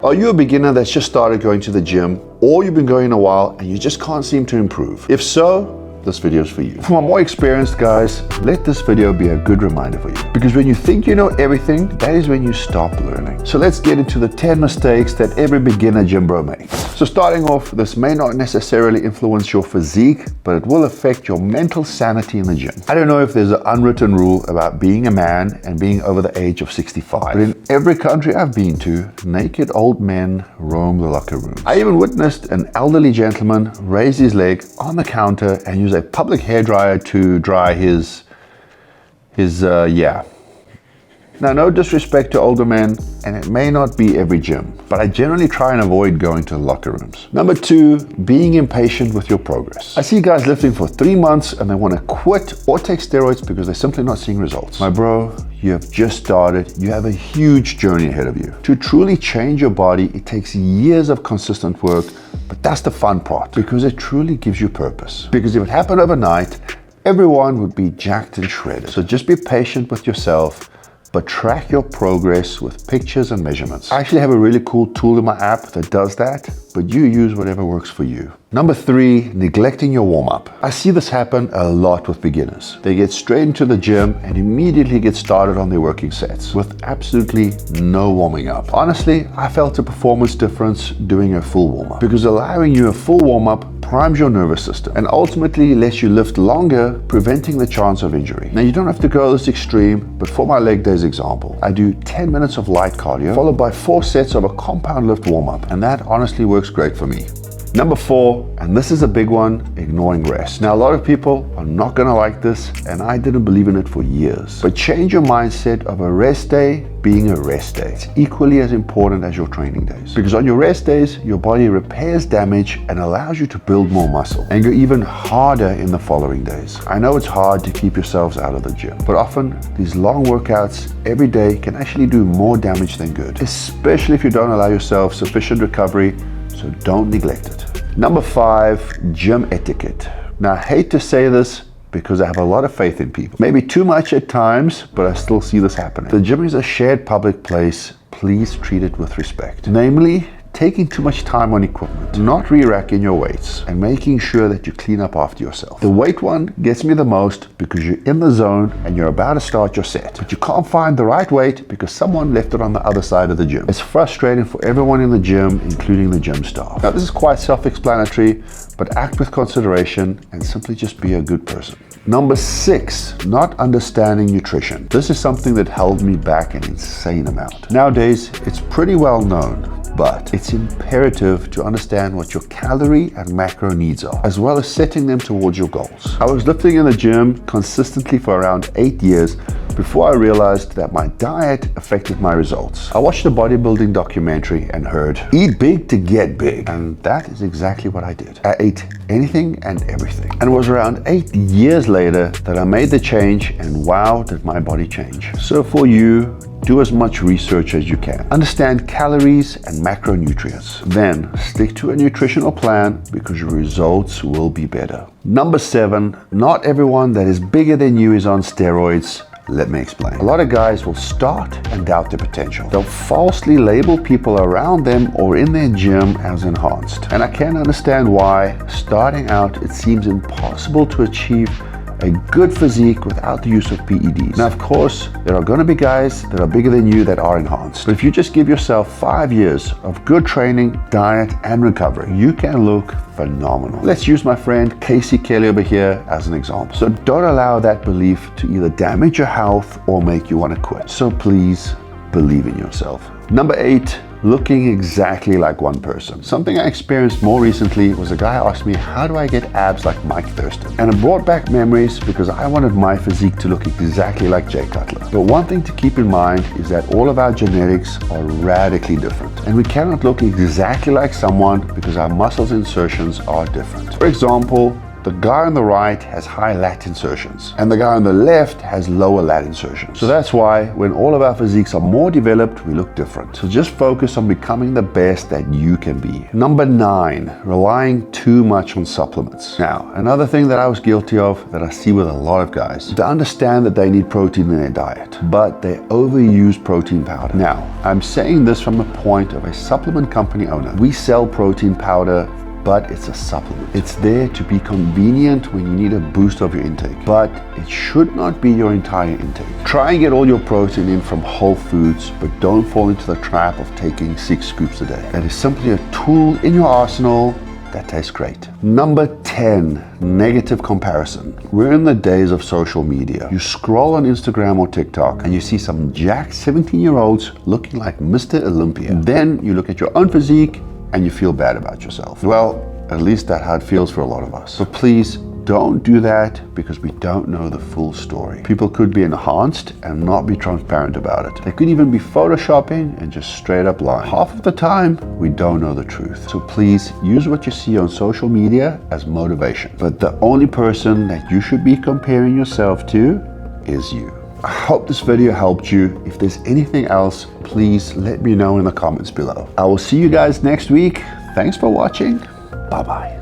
Are you a beginner that's just started going to the gym, or you've been going a while and you just can't seem to improve? If so, this video is for you. For my more experienced guys, let this video be a good reminder for you. Because when you think you know everything, that is when you stop learning. So let's get into the 10 mistakes that every beginner gym bro makes. So starting off, this may not necessarily influence your physique, but it will affect your mental sanity in the gym. I don't know if there's an unwritten rule about being a man and being over the age of 65, but in every country I've been to, naked old men roam the locker room. I even witnessed an elderly gentleman raise his leg on the counter and use a public hairdryer to dry his Now, no disrespect to older men, and it may not be every gym, but I generally try and avoid going to locker rooms. Number 2, being impatient with your progress. I see guys lifting for 3 months and they want to quit or take steroids because they're simply not seeing results. My bro, you have just started. You have a huge journey ahead of you. To truly change your body, it takes years of consistent work, but that's the fun part because it truly gives you purpose. Because if it happened overnight, everyone would be jacked and shredded. So just be patient with yourself, but track your progress with pictures and measurements. I actually have a really cool tool in my app that does that, but you use whatever works for you. Number 3, neglecting your warm-up. I see this happen a lot with beginners. They get straight into the gym and immediately get started on their working sets with absolutely no warming up. Honestly, I felt a performance difference doing a full warm-up because allowing you a full warm-up primes your nervous system and ultimately lets you lift longer, preventing the chance of injury. Now, you don't have to go this extreme, but for my leg day's example, I do 10 minutes of light cardio followed by 4 sets of a compound lift warm-up, and that honestly works great for me. Number 4, and this is a big one, ignoring rest. Now, a lot of people are not gonna like this, and I didn't believe in it for years. But change your mindset of a rest day being a rest day. It's equally as important as your training days. Because on your rest days, your body repairs damage and allows you to build more muscle and go even harder in the following days. I know it's hard to keep yourselves out of the gym, but often these long workouts every day can actually do more damage than good, especially if you don't allow yourself sufficient recovery. So don't neglect it. Number 5, gym etiquette. Now, I hate to say this because I have a lot of faith in people. Maybe too much at times, but I still see this happening. The gym is a shared public place. Please treat it with respect. Namely, taking too much time on equipment, not re-racking your weights, and making sure that you clean up after yourself. The weight one gets me the most because you're in the zone and you're about to start your set, but you can't find the right weight because someone left it on the other side of the gym. It's frustrating for everyone in the gym, including the gym staff. Now, this is quite self-explanatory, but act with consideration and simply just be a good person. Number 6, not understanding nutrition. This is something that held me back an insane amount. Nowadays, it's pretty well known, but it's imperative to understand what your calorie and macro needs are, as well as setting them towards your goals. I was lifting in the gym consistently for around 8 years before I realized that my diet affected my results. I watched a bodybuilding documentary and heard, eat big to get big. And that is exactly what I did. I ate anything and everything. And it was around 8 years later that I made the change, and wow, did my body change. So for you, do as much research as you can. Understand calories and macronutrients. Then stick to a nutritional plan because your results will be better. Number 7, not everyone that is bigger than you is on steroids. Let me explain. A lot of guys will start and doubt their potential. They'll falsely label people around them or in their gym as enhanced. And I can understand why. Starting out, it seems impossible to achieve a good physique without the use of PEDs. Now, of course, there are going to be guys that are bigger than you that are enhanced. But if you just give yourself 5 years of good training, diet, and recovery, you can look phenomenal. Let's use my friend Casey Kelly over here as an example. So don't allow that belief to either damage your health or make you want to quit. So please believe in yourself. Number 8, looking exactly like one person. Something I experienced more recently was a guy asked me, how do I get abs like Mike Thurston? And it brought back memories because I wanted my physique to look exactly like Jay Cutler. But one thing to keep in mind is that all of our genetics are radically different. And we cannot look exactly like someone because our muscles insertions are different. For example, The guy on the right has high lat insertions, and the guy on the left has lower lat insertions. So that's why when all of our physiques are more developed, we look different. So just focus on becoming the best that you can be. Number 9, relying too much on supplements. Now, another thing that I was guilty of that I see with a lot of guys, they understand that they need protein in their diet, but they overuse protein powder. Now, I'm saying this from the point of a supplement company owner. We sell protein powder, but it's a supplement. It's there to be convenient when you need a boost of your intake, but it should not be your entire intake. Try and get all your protein in from whole foods, but don't fall into the trap of taking 6 scoops a day. That is simply a tool in your arsenal that tastes great. Number 10, negative comparison. We're in the days of social media. You scroll on Instagram or TikTok and you see some jacked 17-year-olds looking like Mr. Olympia. Then you look at your own physique and you feel bad about yourself. Well, at least that's how it feels for a lot of us. So please don't do that, because we don't know the full story. People could be enhanced and not be transparent about it. They could even be photoshopping and just straight up lying. Half of the time, we don't know the truth. So please use what you see on social media as motivation. But the only person that you should be comparing yourself to is you. I hope this video helped you. If there's anything else, please let me know in the comments below. I will see you guys next week. Thanks for watching. Bye-bye.